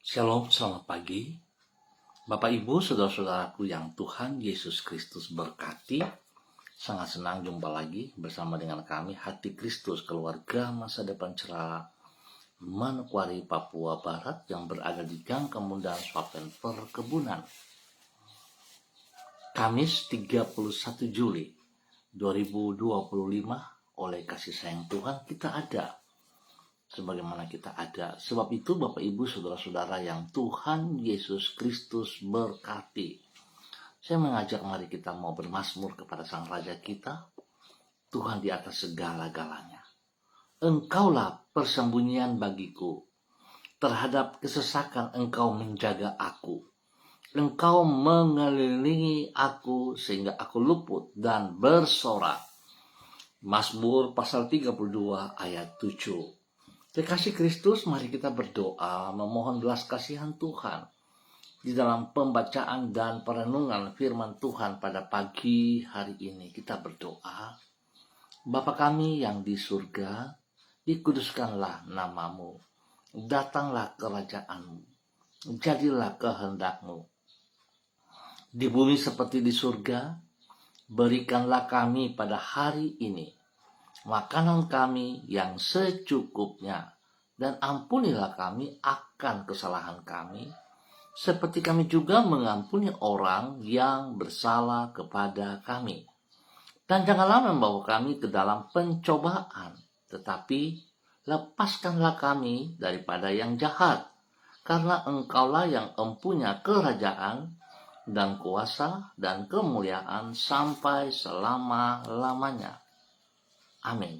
Shalom, selamat pagi. Bapak Ibu, saudara-saudaraku yang Tuhan Yesus Kristus berkati. Sangat senang jumpa lagi bersama dengan kami, Hati Kristus, keluarga masa depan cerah Manokwari, Papua Barat yang berada di Gang Kemudahan Swapen Perkebunan. Kamis 31 Juli 2025, oleh kasih sayang Tuhan kita ada. Sebagaimana kita ada. Sebab itu Bapak Ibu saudara-saudara yang Tuhan Yesus Kristus berkati, saya mengajak mari kita mau bermazmur kepada Sang Raja kita, Tuhan di atas segala-galanya. Engkaulah persembunyian bagiku, terhadap kesesakan Engkau menjaga aku. Engkau mengelilingi aku sehingga aku luput dan bersorak. Mazmur pasal 32 ayat 7. Kekasih Kristus, mari kita berdoa memohon belas kasihan Tuhan di dalam pembacaan dan perenungan firman Tuhan pada pagi hari ini. Kita berdoa, Bapa kami yang di surga, dikuduskanlah namamu, datanglah kerajaanmu, jadilah kehendakmu di bumi seperti di surga. Berikanlah kami pada hari ini makanan kami yang secukupnya, dan ampunilah kami akan kesalahan kami, seperti kami juga mengampuni orang yang bersalah kepada kami. Dan janganlah membawa kami ke dalam pencobaan, tetapi lepaskanlah kami daripada yang jahat, karena Engkaulah yang empunya kerajaan dan kuasa dan kemuliaan sampai selama-lamanya. Amin.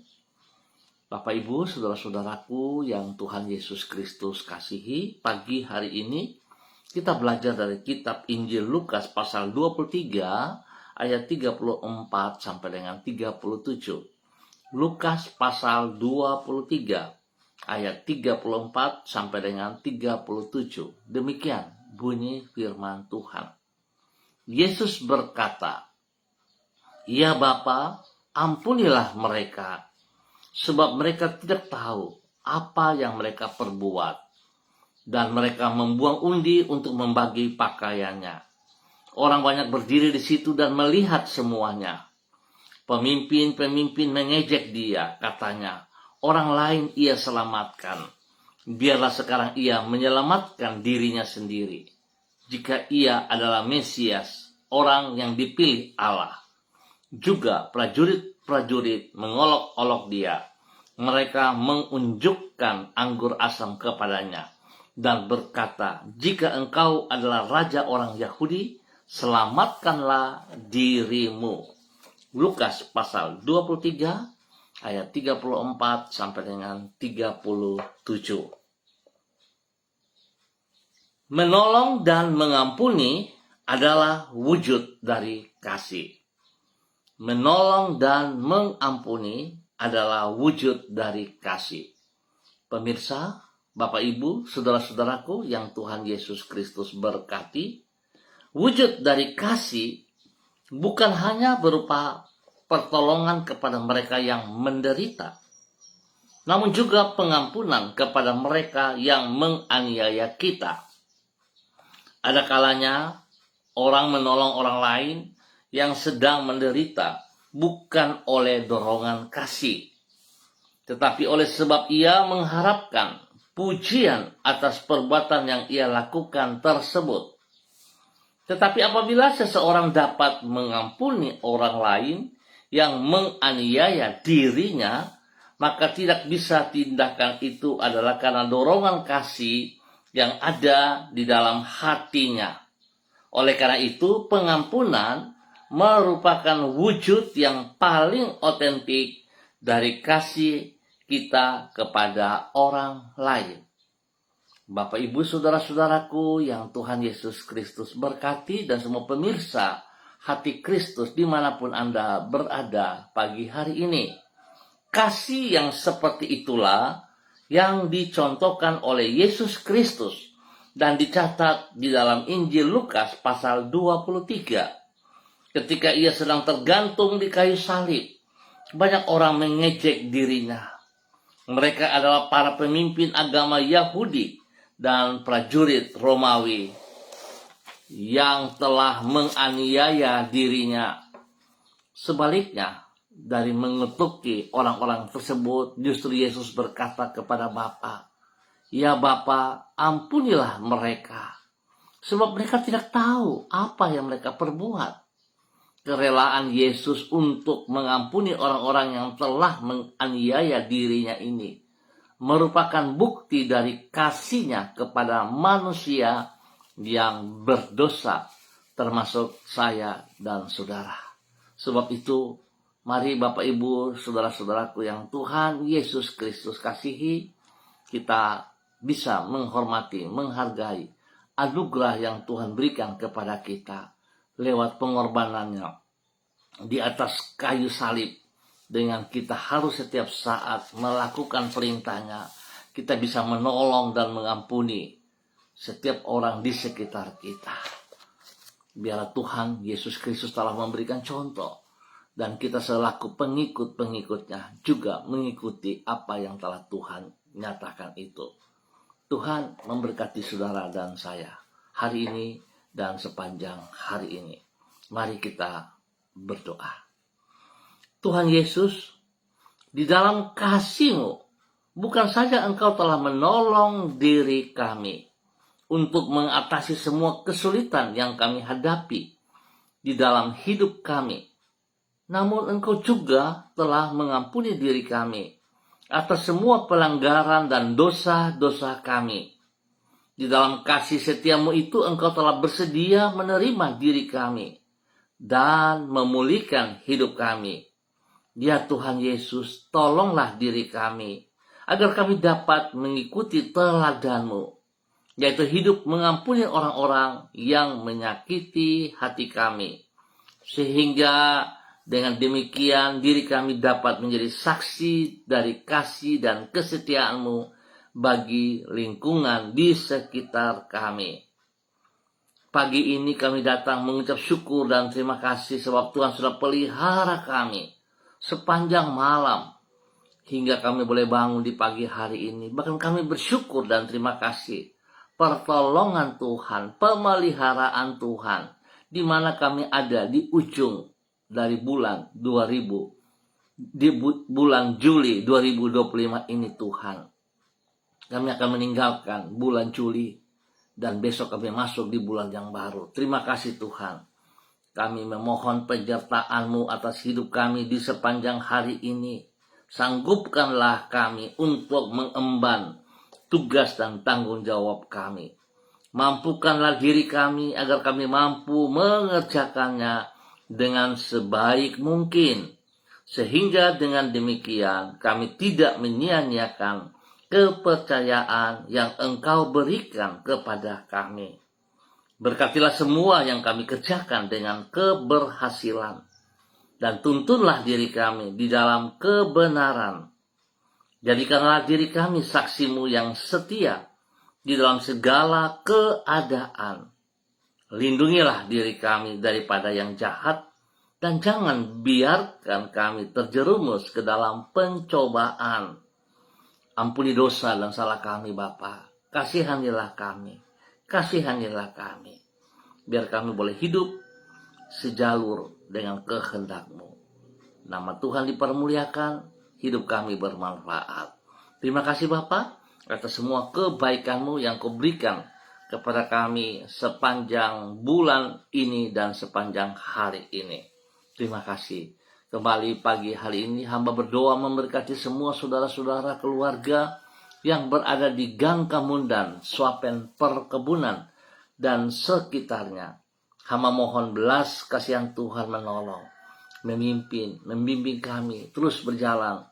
Bapak Ibu, saudara-saudaraku yang Tuhan Yesus Kristus kasihi, pagi hari ini kita belajar dari kitab Injil Lukas pasal 23 ayat 34 sampai dengan 37. Lukas pasal 23 ayat 34 sampai dengan 37. Demikian bunyi firman Tuhan. Yesus berkata, "Ya Bapa, ampunilah mereka, sebab mereka tidak tahu apa yang mereka perbuat." Dan mereka membuang undi untuk membagi pakaiannya. Orang banyak berdiri di situ dan melihat semuanya. Pemimpin-pemimpin mengejek dia, katanya, "Orang lain ia selamatkan. Biarlah sekarang ia menyelamatkan dirinya sendiri, jika ia adalah Mesias, orang yang dipilih Allah." Juga prajurit-prajurit mengolok-olok dia. Mereka mengunjukkan anggur asam kepadanya dan berkata, "Jika engkau adalah raja orang Yahudi, selamatkanlah dirimu." Lukas pasal 23 ayat 34 sampai dengan 37. Menolong dan mengampuni adalah wujud dari kasih. Menolong dan mengampuni adalah wujud dari kasih. Pemirsa, Bapak Ibu, saudara-saudaraku yang Tuhan Yesus Kristus berkati, wujud dari kasih bukan hanya berupa pertolongan kepada mereka yang menderita, namun juga pengampunan kepada mereka yang menganiaya kita. Ada kalanya orang menolong orang lain yang sedang menderita bukan oleh dorongan kasih, tetapi oleh sebab ia mengharapkan pujian atas perbuatan yang ia lakukan tersebut. Tetapi apabila seseorang dapat mengampuni orang lain yang menganiaya dirinya, maka tidak bisa tindakan itu adalah karena dorongan kasih yang ada di dalam hatinya. Oleh karena itu, pengampunan merupakan wujud yang paling otentik dari kasih kita kepada orang lain. Bapak, Ibu, saudara-saudaraku yang Tuhan Yesus Kristus berkati, dan semua pemirsa Hati Kristus dimanapun Anda berada pagi hari ini. Kasih yang seperti itulah yang dicontohkan oleh Yesus Kristus dan dicatat di dalam Injil Lukas pasal 23. Ketika ia sedang tergantung di kayu salib, banyak orang mengejek dirinya. Mereka adalah para pemimpin agama Yahudi dan prajurit Romawi yang telah menganiaya dirinya. Sebaliknya, dari mengetuki orang-orang tersebut, justru Yesus berkata kepada Bapa, "Ya Bapa, ampunilah mereka, sebab mereka tidak tahu apa yang mereka perbuat." Kerelaan Yesus untuk mengampuni orang-orang yang telah menganiaya dirinya ini merupakan bukti dari kasih-Nya kepada manusia yang berdosa, termasuk saya dan saudara. Sebab itu, mari Bapak Ibu, saudara-saudaraku yang Tuhan Yesus Kristus kasihi, kita bisa menghormati, menghargai anugerah yang Tuhan berikan kepada kita lewat pengorbanannya di atas kayu salib. Dengan kita harus setiap saat melakukan perintahnya, kita bisa menolong dan mengampuni setiap orang di sekitar kita. Biarlah Tuhan Yesus Kristus telah memberikan contoh, dan kita selaku pengikut-pengikutnya juga mengikuti apa yang telah Tuhan nyatakan itu. Tuhan memberkati saudara dan saya hari ini dan sepanjang hari ini. Mari kita berdoa. Tuhan Yesus, di dalam kasih-Mu, bukan saja Engkau telah menolong diri kami untuk mengatasi semua kesulitan yang kami hadapi di dalam hidup kami, namun Engkau juga telah mengampuni diri kami atas semua pelanggaran dan dosa-dosa kami. Di dalam kasih setia-Mu itu Engkau telah bersedia menerima diri kami dan memulihkan hidup kami. Ya Tuhan Yesus, tolonglah diri kami agar kami dapat mengikuti teladan-Mu, yaitu hidup mengampuni orang-orang yang menyakiti hati kami. Sehingga dengan demikian diri kami dapat menjadi saksi dari kasih dan kesetiaan-Mu bagi lingkungan di sekitar kami. Pagi ini kami datang mengucap syukur dan terima kasih sebab Tuhan sudah pelihara kami sepanjang malam hingga kami boleh bangun di pagi hari ini. Bahkan kami bersyukur dan terima kasih pertolongan Tuhan, pemeliharaan Tuhan, di mana kami ada di ujung dari bulan 2000, di bulan Juli 2025 ini Tuhan. Kami akan meninggalkan bulan Juli dan besok kami masuk di bulan yang baru. Terima kasih Tuhan. Kami memohon penyertaan-Mu atas hidup kami di sepanjang hari ini. Sanggupkanlah kami untuk mengemban tugas dan tanggung jawab kami. Mampukanlah diri kami agar kami mampu mengerjakannya dengan sebaik mungkin. Sehingga dengan demikian kami tidak menyia-nyiakan kepercayaan yang Engkau berikan kepada kami. Berkatilah semua yang kami kerjakan dengan keberhasilan. Dan tuntunlah diri kami di dalam kebenaran. Jadikanlah diri kami saksi-Mu yang setia di dalam segala keadaan. Lindungilah diri kami daripada yang jahat, dan jangan biarkan kami terjerumus ke dalam pencobaan. Ampuni dosa dan salah kami Bapa. Kasihanilah kami. Kasihanilah kami. Biar kami boleh hidup sejalur dengan kehendak-Mu. Nama Tuhan dipermuliakan. Hidup kami bermanfaat. Terima kasih Bapa atas semua kebaikan-Mu yang Kau berikan kepada kami sepanjang bulan ini dan sepanjang hari ini. Terima kasih. Kembali pagi hari ini hamba berdoa memberkati semua saudara-saudara keluarga yang berada di Gang Kamundan, Swapen Perkebunan dan sekitarnya. Hamba mohon belas kasihan Tuhan menolong, memimpin, membimbing kami terus berjalan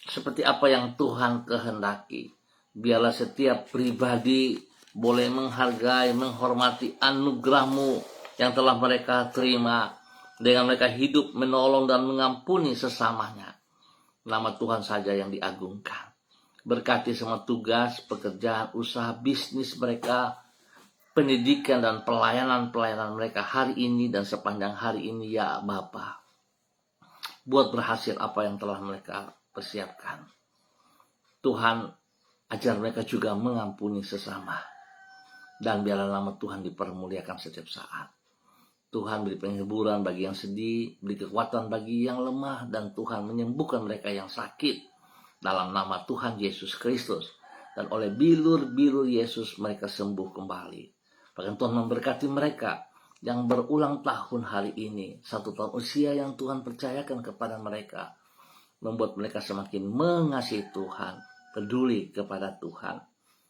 seperti apa yang Tuhan kehendaki. Biarlah setiap pribadi boleh menghargai, menghormati anugerah-Mu yang telah mereka terima dengan mereka hidup, menolong dan mengampuni sesamanya. Nama Tuhan saja yang diagungkan. Berkati semua tugas, pekerjaan, usaha, bisnis mereka, pendidikan dan pelayanan-pelayanan mereka hari ini dan sepanjang hari ini ya Bapa. Buat berhasil apa yang telah mereka persiapkan. Tuhan, Ajar mereka juga mengampuni sesama. Dan biarlah nama Tuhan dipermuliakan setiap saat. Tuhan beri penghiburan bagi yang sedih, beri kekuatan bagi yang lemah, dan Tuhan menyembuhkan mereka yang sakit dalam nama Tuhan Yesus Kristus. Dan oleh bilur-bilur Yesus mereka sembuh kembali. Bahkan Tuhan memberkati mereka yang berulang tahun hari ini, 1 tahun usia yang Tuhan percayakan kepada mereka, membuat mereka semakin mengasihi Tuhan, peduli kepada Tuhan,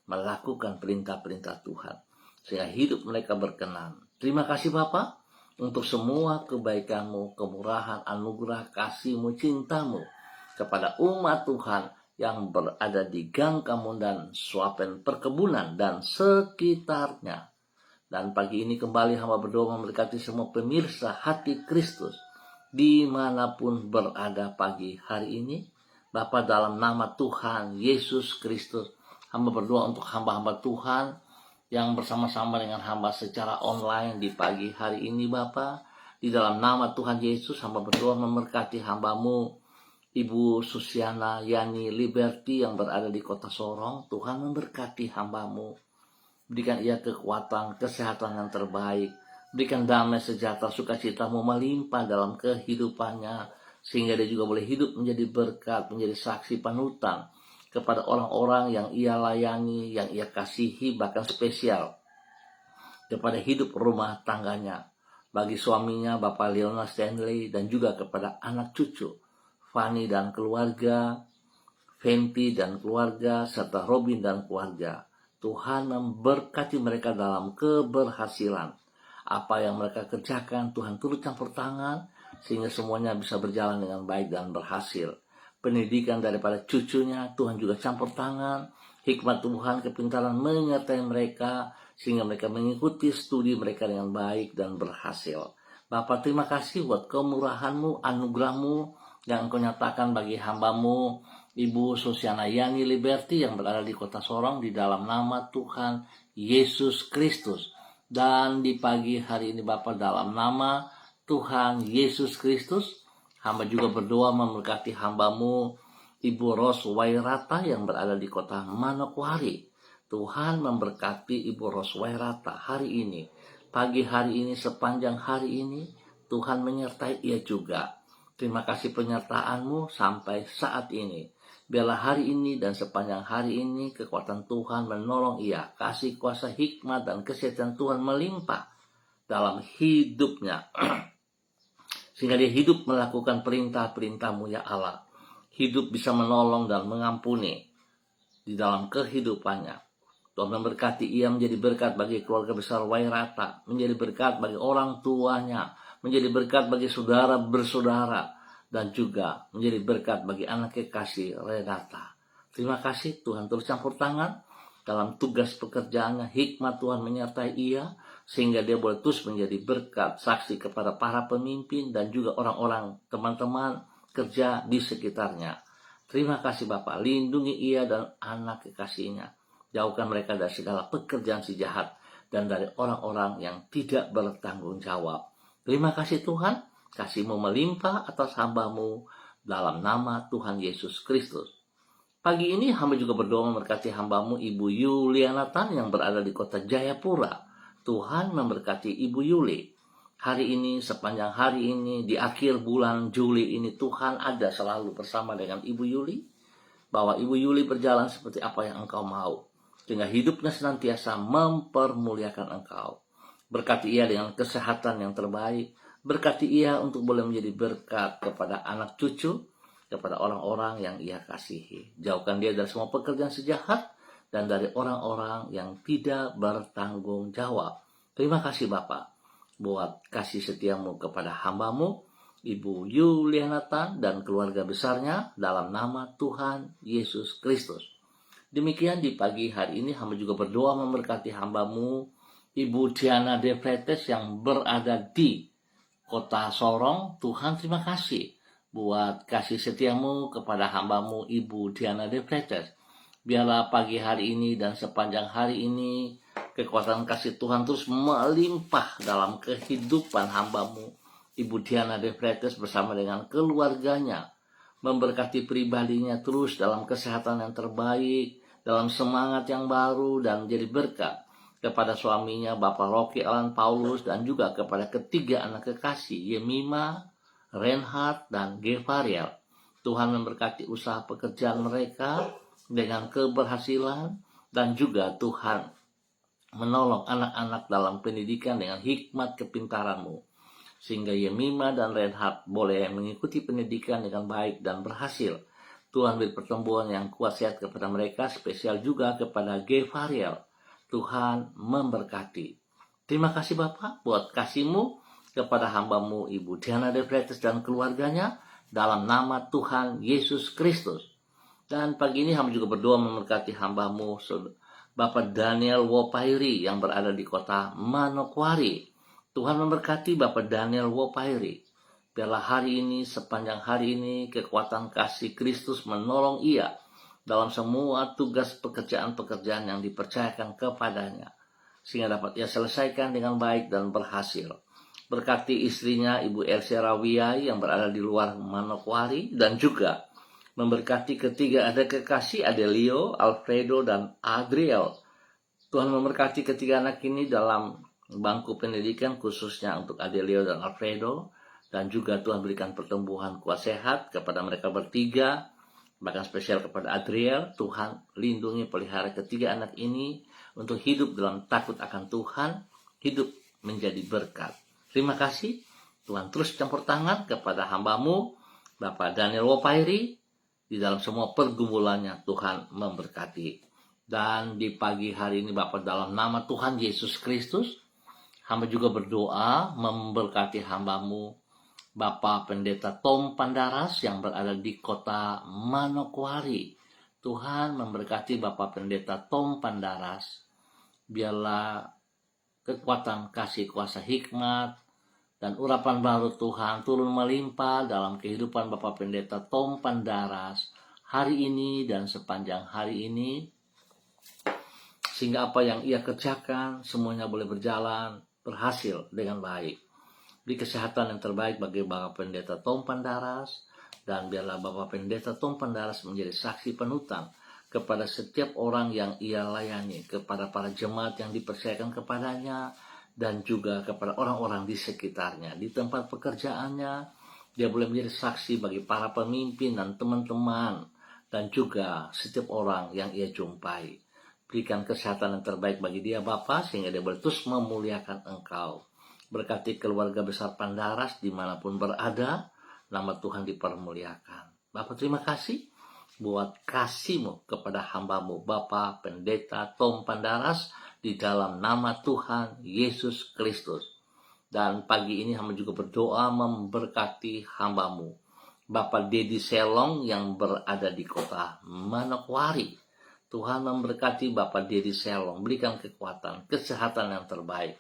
melakukan perintah-perintah Tuhan, sehingga hidup mereka berkenan. Terima kasih Bapa untuk semua kebaikan-Mu, kemurahan, anugerah, kasih-Mu, cinta-Mu kepada umat Tuhan yang berada di Gang Kamundan, Suapen Perkebunan, dan sekitarnya. Dan pagi ini kembali hamba berdoa memberkati semua pemirsa hati Kristus dimanapun berada pagi hari ini. Bapa, dalam nama Tuhan Yesus Kristus, hamba berdoa untuk hamba-hamba Tuhan yang bersama-sama dengan hamba secara online di pagi hari ini. Bapa, di dalam nama Tuhan Yesus, hamba berdoa memberkati hamba-Mu Ibu Susiana Yani Liberty yang berada di kota Sorong. Tuhan memberkati hamba-Mu, berikan ia kekuatan, kesehatan yang terbaik, berikan damai, sejahtera, sukacita-Mu melimpah dalam kehidupannya, sehingga dia juga boleh hidup menjadi berkat, menjadi saksi panutan kepada orang-orang yang ia layani, yang ia kasihi, bahkan spesial kepada hidup rumah tangganya, bagi suaminya Bapak Leona Stanley, dan juga kepada anak cucu Fanny dan keluarga, Fenty dan keluarga, serta Robin dan keluarga. Tuhan memberkati mereka dalam keberhasilan. Apa yang mereka kerjakan, Tuhan turut campur tangan, sehingga semuanya bisa berjalan dengan baik dan berhasil. Pendidikan daripada cucunya, Tuhan juga campur tangan. Hikmat Tuhan, kepintaran menyertai mereka, sehingga mereka mengikuti studi mereka dengan baik dan berhasil. Bapa, terima kasih buat kemurahan-Mu, anugerah-Mu yang Engkau nyatakan bagi hamba-Mu Ibu Susiana Yani Liberty yang berada di kota Sorong, di dalam nama Tuhan Yesus Kristus. Dan di pagi hari ini Bapa, dalam nama Tuhan Yesus Kristus, hamba juga berdoa memberkati hamba-Mu Ibu Ros Wairata yang berada di kota Manokwari. Tuhan memberkati Ibu Ros Wairata hari ini, pagi hari ini, sepanjang hari ini. Tuhan menyertai ia juga. Terima kasih penyertaan-Mu sampai saat ini. Biarlah hari ini dan sepanjang hari ini kekuatan Tuhan menolong ia. Kasih kuasa, hikmat, dan kesehatan Tuhan melimpah dalam hidupnya. Sehingga dia hidup melakukan perintah-perintah-Mu ya Allah. Hidup bisa menolong dan mengampuni di dalam kehidupannya. Tuhan memberkati ia menjadi berkat bagi keluarga besar Wairata, menjadi berkat bagi orang tuanya, menjadi berkat bagi saudara bersaudara, dan juga menjadi berkat bagi anak kekasih Renata. Terima kasih Tuhan terus campur tangan dalam tugas pekerjaannya. Hikmat Tuhan menyertai ia, sehingga dia boleh terus menjadi berkat, saksi kepada para pemimpin dan juga orang-orang, teman-teman kerja di sekitarnya. Terima kasih Bapak, lindungi ia dan anak kekasihnya. Jauhkan mereka dari segala pekerjaan si jahat dan dari orang-orang yang tidak bertanggung jawab. Terima kasih Tuhan, kasih-Mu melimpah atas hamba-Mu dalam nama Tuhan Yesus Kristus. Pagi ini hamba juga berdoa memberkati hamba-Mu Ibu Yuliana Tan yang berada di kota Jayapura. Tuhan memberkati Ibu Yuli. Hari ini, sepanjang hari ini, di akhir bulan Juli ini, Tuhan ada selalu bersama dengan Ibu Yuli. Bahwa Ibu Yuli berjalan seperti apa yang Engkau mau, sehingga hidupnya senantiasa mempermuliakan Engkau. Berkati ia dengan kesehatan yang terbaik. Berkati ia untuk boleh menjadi berkat kepada anak cucu, kepada orang-orang yang ia kasihi. Jauhkan dia dari semua pekerjaan sejahat dan dari orang-orang yang tidak bertanggung jawab. Terima kasih Bapak buat kasih setia-Mu kepada hamba-Mu Ibu Yuliana Tan dan keluarga besarnya dalam nama Tuhan Yesus Kristus. Demikian di pagi hari ini hamba juga berdoa memberkati hamba-Mu Ibu Diana De Freites yang berada di kota Sorong. Tuhan terima kasih buat kasih setia-Mu kepada hamba-Mu Ibu Diana De Freites. Biarlah pagi hari ini dan sepanjang hari ini kekuatan kasih Tuhan terus melimpah dalam kehidupan hamba-Mu Ibu Diana De Freites bersama dengan keluarganya. Memberkati pribadinya terus dalam kesehatan yang terbaik, dalam semangat yang baru dan menjadi berkat kepada suaminya Bapak Rocky Alan Paulus, dan juga kepada ketiga anak kekasih Yemima, Reinhard, dan Gevariel. Tuhan memberkati usaha pekerjaan mereka dengan keberhasilan, dan juga Tuhan menolong anak-anak dalam pendidikan dengan hikmat kepintaran-Mu, sehingga Yemima dan Reinhard boleh mengikuti pendidikan dengan baik dan berhasil. Tuhan beri pertumbuhan yang kuat sehat kepada mereka, spesial juga kepada Gevariel. Tuhan memberkati. Terima kasih Bapak buat kasih-Mu kepada hamba-Mu Ibu Diana De Freitas dan keluarganya, dalam nama Tuhan Yesus Kristus. Dan pagi ini hamba juga berdoa memberkati hamba-Mu Bapak Daniel Wopairi yang berada di kota Manokwari. Tuhan memberkati Bapak Daniel Wopairi. Biarlah hari ini, sepanjang hari ini, kekuatan kasih Kristus menolong ia dalam semua tugas pekerjaan-pekerjaan yang dipercayakan kepadanya, sehingga dapat ia selesaikan dengan baik dan berhasil. Berkati istrinya Ibu Elsia Rawiai yang berada di luar Manokwari, dan juga memberkati ketiga anak kekasih Adelio, Alfredo, dan Adriel. Tuhan memberkati ketiga anak ini dalam bangku pendidikan, khususnya untuk Adelio dan Alfredo, dan juga Tuhan berikan pertumbuhan kuat sehat kepada mereka bertiga, bahkan spesial kepada Adriel. Tuhan lindungi, pelihara ketiga anak ini untuk hidup dalam takut akan Tuhan, hidup menjadi berkat. Terima kasih. Tuhan terus campur tangan kepada hamba-Mu Bapak Daniel Wopairi di dalam semua pergumulannya. Tuhan memberkati. Dan di pagi hari ini Bapak, dalam nama Tuhan Yesus Kristus, hamba juga berdoa memberkati hamba-Mu Bapak Pendeta Tom Pandaras yang berada di kota Manokwari. Tuhan memberkati Bapak Pendeta Tom Pandaras. Biarlah kekuatan kasih kuasa hikmat dan urapan baru Tuhan turun melimpah dalam kehidupan Bapak Pendeta Tom Pandaras hari ini dan sepanjang hari ini, sehingga apa yang ia kerjakan semuanya boleh berjalan berhasil dengan baik. Beri kesehatan yang terbaik bagi Bapak Pendeta Tom Pandaras, dan biarlah Bapak Pendeta Tom Pandaras menjadi saksi panutan kepada setiap orang yang ia layani, kepada para jemaat yang dipercayakan kepadanya, dan juga kepada orang-orang di sekitarnya. Di tempat pekerjaannya, dia boleh menjadi saksi bagi para pemimpin dan teman-teman, dan juga setiap orang yang ia jumpai. Berikan kesehatan yang terbaik bagi dia Bapa, sehingga dia boleh terus memuliakan Engkau. Berkati keluarga besar Pandaras dimanapun berada, nama Tuhan dipermuliakan. Bapak, terima kasih buat kasih-Mu kepada hamba-Mu Bapak Pendeta Tom Pandaras di dalam nama Tuhan Yesus Kristus. Dan pagi ini hamba juga berdoa memberkati hamba-Mu Bapak Dedi Selong yang berada di kota Manokwari. Tuhan memberkati Bapak Dedi Selong, berikan kekuatan, kesehatan yang terbaik,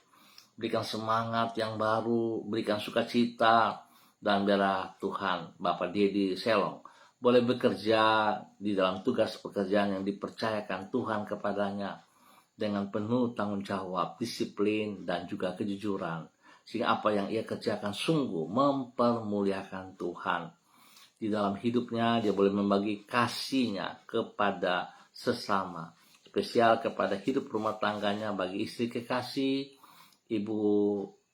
berikan semangat yang baru, berikan sukacita, dan biarlah Tuhan Bapak Dedi Selong boleh bekerja di dalam tugas pekerjaan yang dipercayakan Tuhan kepadanya dengan penuh tanggung jawab, disiplin, dan juga kejujuran, sehingga apa yang ia kerjakan sungguh mempermuliakan Tuhan. Di dalam hidupnya dia boleh membagi kasihnya kepada sesama, spesial kepada hidup rumah tangganya bagi istri kekasih Ibu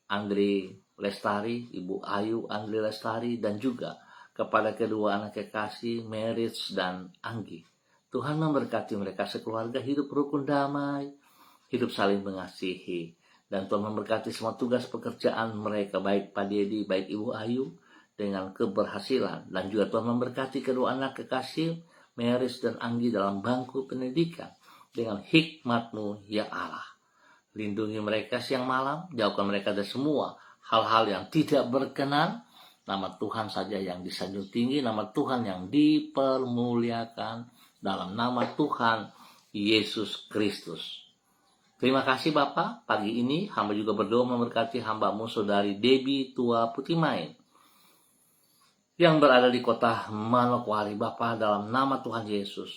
Andri Lestari, Ibu Ayu Andri Lestari, dan juga kepada kedua anak kekasih Merits dan Anggi. Tuhan memberkati mereka sekeluarga hidup rukun damai, hidup saling mengasihi, dan Tuhan memberkati semua tugas pekerjaan mereka, baik Pak Dedi, baik Ibu Ayu, dengan keberhasilan. Dan juga Tuhan memberkati kedua anak kekasih Merits dan Anggi dalam bangku pendidikan dengan hikmat-Mu ya Allah. Lindungi mereka siang malam, jauhkan mereka dari semua hal-hal yang tidak berkenan. Nama Tuhan saja yang disanjung tinggi, nama Tuhan yang dipermuliakan, dalam nama Tuhan Yesus Kristus. Terima kasih Bapak. Pagi ini hamba juga berdoa memberkati hamba-Mu Saudari Debbie Tua Putimain yang berada di kota Manokwari. Bapak, dalam nama Tuhan Yesus,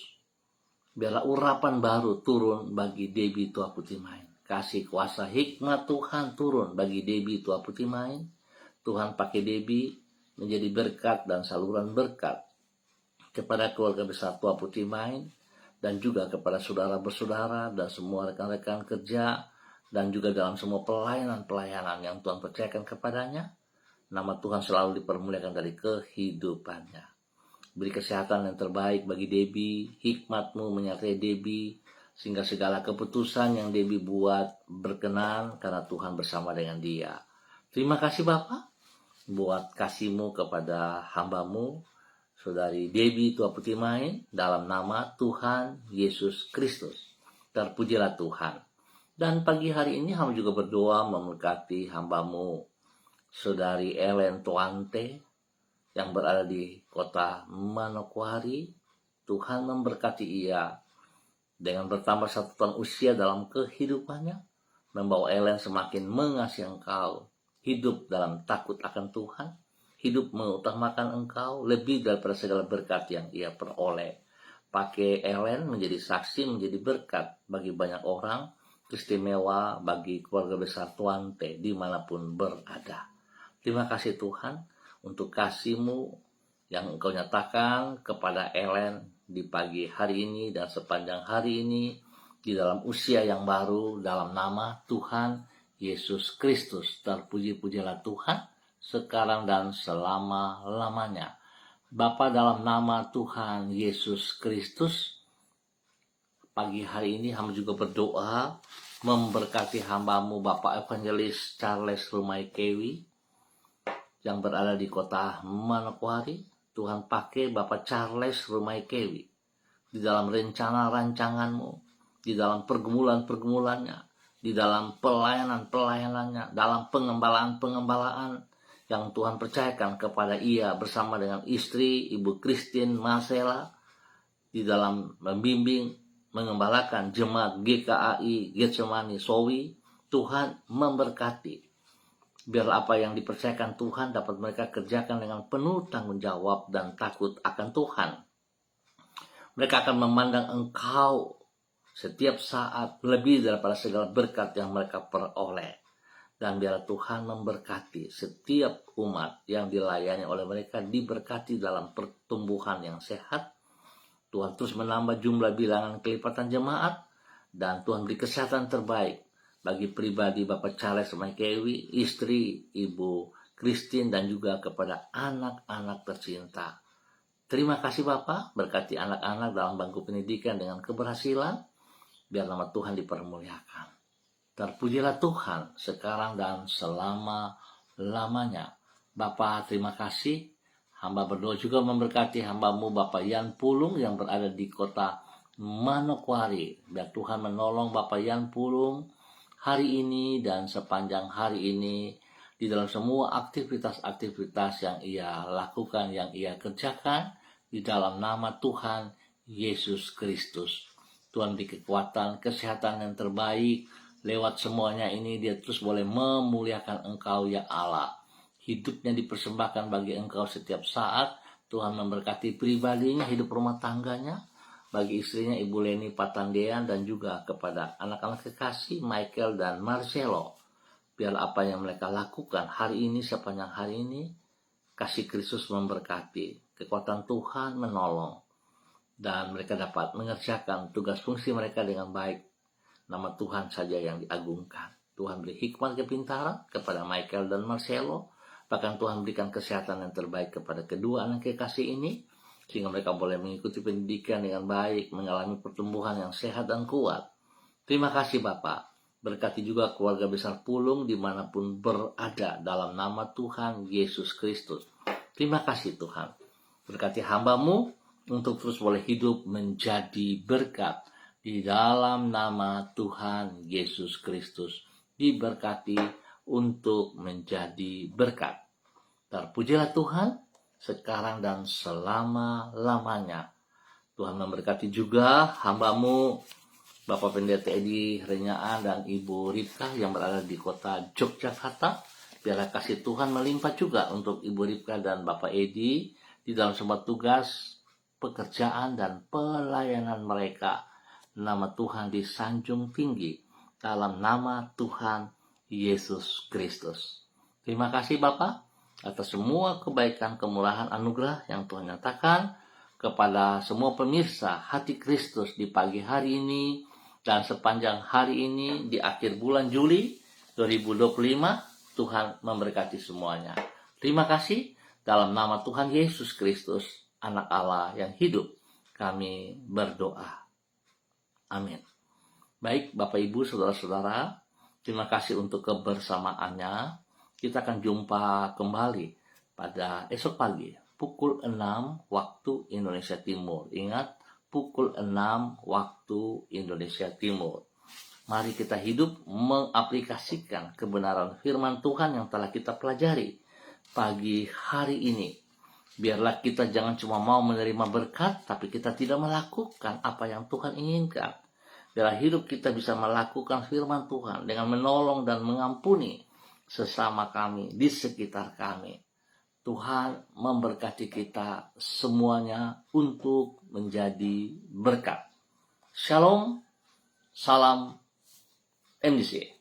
biarlah urapan baru turun bagi Debbie Tua Putimain. Kasih kuasa hikmat Tuhan turun bagi Debbie Tua Putimain. Tuhan pakai Debbie menjadi berkat dan saluran berkat kepada keluarga besar Tua Putimain, dan juga kepada saudara bersaudara dan semua rekan-rekan kerja, dan juga dalam semua pelayanan-pelayanan yang Tuhan percayakan kepadanya. Nama Tuhan selalu dipermuliakan dari kehidupannya. Beri kesehatan yang terbaik bagi Debbie, hikmat-Mu menyertai Debbie, sehingga segala keputusan yang Debbie buat berkenan karena Tuhan bersama dengan dia. Terima kasih Bapa buat kasih-Mu kepada hamba-Mu, Saudari Debbie Tua Putih Main, dalam nama Tuhan Yesus Kristus. Terpujilah Tuhan. Dan pagi hari ini hamba juga berdoa memberkati hamba-Mu, Saudari Ellen Tuante, yang berada di kota Manokwari. Tuhan memberkati ia dengan bertambah 1 tahun usia dalam kehidupannya, membawa Ellen semakin mengasihi Engkau, hidup dalam takut akan Tuhan, hidup mengutamakan Engkau lebih daripada segala berkat yang ia peroleh. Pakai Ellen menjadi saksi, menjadi berkat bagi banyak orang, istimewa bagi keluarga besar Tuante dimanapun berada. Terima kasih Tuhan untuk kasih-Mu yang Engkau nyatakan kepada Ellen di pagi hari ini dan sepanjang hari ini, di dalam usia yang baru, dalam nama Tuhan Yesus Kristus. Terpuji-pujilah Tuhan sekarang dan selama-lamanya. Bapa, dalam nama Tuhan Yesus Kristus, pagi hari ini hamba juga berdoa memberkati hamba-Mu Bapak Evangelis Charles Rumai Kewi yang berada di kota Manokwari. Tuhan pakai Bapak Charles Rumai Kewi di dalam rencana rancangan-Mu, di dalam pergumulan-pergumulannya, di dalam pelayanan-pelayanannya, dalam pengembalaan-pengembalaan yang Tuhan percayakan kepada ia bersama dengan istri Ibu Christine Marcella, di dalam membimbing, mengembalakan jemaat GKAI Getsemani Sowi. Tuhan memberkati. Biar apa yang dipercayakan Tuhan dapat mereka kerjakan dengan penuh tanggung jawab dan takut akan Tuhan. Mereka akan memandang Engkau setiap saat lebih daripada segala berkat yang mereka peroleh. Dan biar Tuhan memberkati setiap umat yang dilayani oleh mereka, diberkati dalam pertumbuhan yang sehat. Tuhan terus menambah jumlah bilangan kelipatan jemaat, dan Tuhan beri kesehatan terbaik bagi pribadi Bapak Charles Makewi, istri Ibu Christine, dan juga kepada anak-anak tercinta. Terima kasih Bapak, berkati anak-anak dalam bangku pendidikan dengan keberhasilan, biar nama Tuhan dipermuliakan. Terpujilah Tuhan sekarang dan selama-lamanya. Bapak, terima kasih. Hamba berdoa juga memberkati hamba-Mu Bapak Yan Pulung yang berada di kota Manokwari. Biar Tuhan menolong Bapak Yan Pulung hari ini dan sepanjang hari ini di dalam semua aktivitas-aktivitas yang ia lakukan, yang ia kerjakan, di dalam nama Tuhan Yesus Kristus. Tuhan beri kekuatan, kesehatan yang terbaik. Lewat semuanya ini dia terus boleh memuliakan Engkau ya Allah. Hidupnya dipersembahkan bagi Engkau setiap saat. Tuhan memberkati pribadinya, hidup rumah tangganya, bagi istrinya Ibu Leni Patandean, dan juga kepada anak-anak kekasih Michael dan Marcelo. Biar apa yang mereka lakukan hari ini sepanjang hari ini, kasih Kristus memberkati, kekuatan Tuhan menolong, dan mereka dapat mengerjakan tugas fungsi mereka dengan baik. Nama Tuhan saja yang diagungkan. Tuhan beri hikmat kepintaran kepada Michael dan Marcelo. Bahkan Tuhan berikan kesehatan yang terbaik kepada kedua anak kekasih ini, sehingga mereka boleh mengikuti pendidikan dengan baik, mengalami pertumbuhan yang sehat dan kuat. Terima kasih Bapak. Berkati juga keluarga besar Pulung dimanapun berada dalam nama Tuhan Yesus Kristus. Terima kasih Tuhan. Berkati hamba-Mu untuk terus boleh hidup menjadi berkat di dalam nama Tuhan Yesus Kristus. Diberkati untuk menjadi berkat. Terpujilah Tuhan sekarang dan selama-lamanya. Tuhan memberkati juga hamba-Mu Bapak Pendeta Edi Renyaan dan Ibu Ripka yang berada di kota Yogyakarta. Biarlah kasih Tuhan melimpah juga untuk Ibu Ripka dan Bapak Edi di dalam semua tugas, pekerjaan, dan pelayanan mereka. Nama Tuhan disanjung tinggi dalam nama Tuhan Yesus Kristus. Terima kasih Bapak atas semua kebaikan, kemurahan, anugerah yang Tuhan nyatakan kepada semua pemirsa Hati Kristus di pagi hari ini dan sepanjang hari ini di akhir bulan Juli 2025. Tuhan memberkati semuanya. Terima kasih. Dalam nama Tuhan Yesus Kristus, Anak Allah yang hidup, kami berdoa. Amin. Baik, Bapak Ibu, Saudara-saudara, terima kasih untuk kebersamaannya. Kita akan jumpa kembali pada esok pagi, pukul 6 waktu Indonesia Timur. Ingat, pukul 6 waktu Indonesia Timur. Mari kita hidup mengaplikasikan kebenaran firman Tuhan yang telah kita pelajari pagi hari ini. Biarlah kita jangan cuma mau menerima berkat, tapi kita tidak melakukan apa yang Tuhan inginkan. Biarlah hidup kita bisa melakukan firman Tuhan dengan menolong dan mengampuni sesama kami di sekitar kami. Tuhan memberkati kita semuanya untuk menjadi berkat. Shalom, salam MDC.